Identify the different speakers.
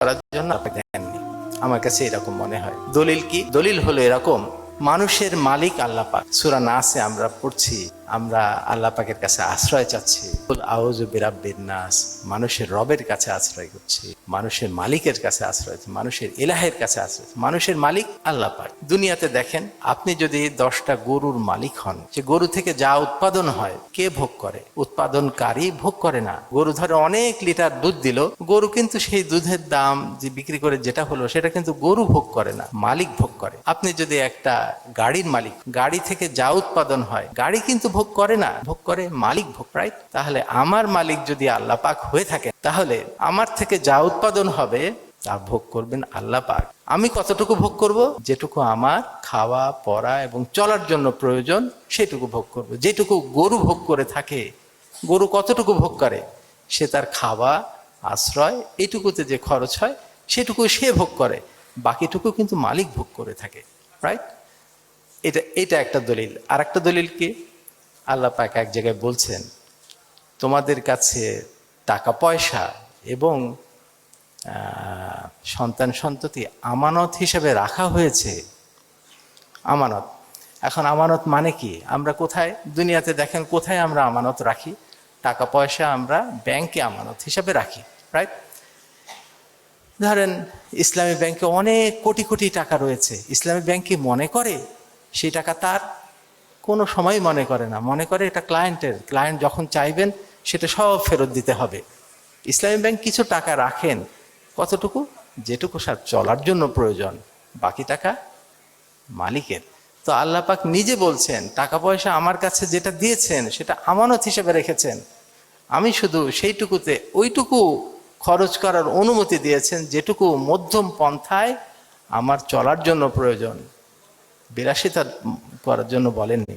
Speaker 1: করার জন্য আপনাকে দেননি। আমার কাছে এরকম মনে হয়। দলিল কি? দলিল হলো এরকম, মানুষের মালিক আল্লাহ পাক। সূরা নাসে আমরা পড়ছি, আমরা আল্লাহ পাকের কাছে আশ্রয় চাচ্ছি, আউযু বিরাব্বিন নাস, মানুষের রবের কাছে আশ্রয় করছি, মানুষের মালিকের কাছে আশ্রয়, মানুষের ইলাহের কাছে আশ্রয়। মানুষের মালিক আল্লাহ পাক। দুনিয়াতে দেখেন, আপনি যদি 10টা গরুর মালিক হন, যে গরু থেকে যা উৎপাদন হয় কে ভোগ করে? উৎপাদনকারী ভোগ করে না। গরু ধরে অনেক লিটার দুধ দিল, গরু কিন্তু সেই দুধের দাম যে বিক্রি করে যেটা হলো সেটা কিন্তু গরু ভোগ করে না, মালিক ভোগ করে। আপনি যদি একটা গাড়ির মালিক, গাড়ি থেকে যা উৎপাদন হয় গাড়ি কিন্তু ভোগ করে না, ভোগ করে মালিক ভোগ, রাইট? তাহলে আমার মালিক যদি আল্লাহ পাক হয়ে থাকে, তাহলে আমার থেকে যা উৎপাদন হবে তা ভোগ করবেন আল্লাহ পাক। আমি কতটুকু ভোগ করব? যেটুকু আমার খাওয়া পরা এবং চলার জন্য প্রয়োজন সেটুকু ভোগ করব। যেটুকু গরু ভোগ করে থাকে, গরু কতটুকু ভোগ করে? সে তার খাওয়া, আশ্রয়, এইটুকুতে যে খরচ হয় সেটুকু সে ভোগ করে, বাকিটুকু কিন্তু মালিক ভোগ করে থাকে, রাইট? এটা একটা দলিল। আর একটা দলিল কি? আল্লাহ পাক এক জায়গায় বলছেন, তোমাদের কাছে টাকা পয়সা এবং সন্তান সন্ততি আমানত হিসেবে রাখা হয়েছে। আমানত। এখন আমানত মানে কি? আমরা কোথায় দুনিয়াতে দেখেন, কোথায় আমরা আমানত রাখি? টাকা পয়সা আমরা ব্যাংকে আমানত হিসাবে রাখি, রাইট? ধরেন ইসলামী ব্যাংকে অনেক কোটি কোটি টাকা রয়েছে, ইসলামী ব্যাংক কি মনে করে সেই টাকা তার? কোনো সময় মনে করে না, মনে করে এটা ক্লায়েন্টের, ক্লায়েন্ট যখন চাইবেন সেটা সব ফেরত দিতে হবে। ইসলামী ব্যাংক কিছু টাকা রাখেন, কতটুকু? যেটুকু সার চলার জন্য প্রয়োজন, বাকি টাকা মালিকের। তো আল্লাহ পাক নিজে বলছেন, টাকা পয়সা আমার কাছে যেটা দিয়েছেন সেটা আমানত হিসেবে রেখেছেন, আমি শুধু সেইটুকুতে ওইটুকু খরচ করার অনুমতি দিয়েছেন যেটুকু মধ্যম পন্থায় আমার চলার জন্য প্রয়োজন, বিলাসিতা করার জন্য বলেননি।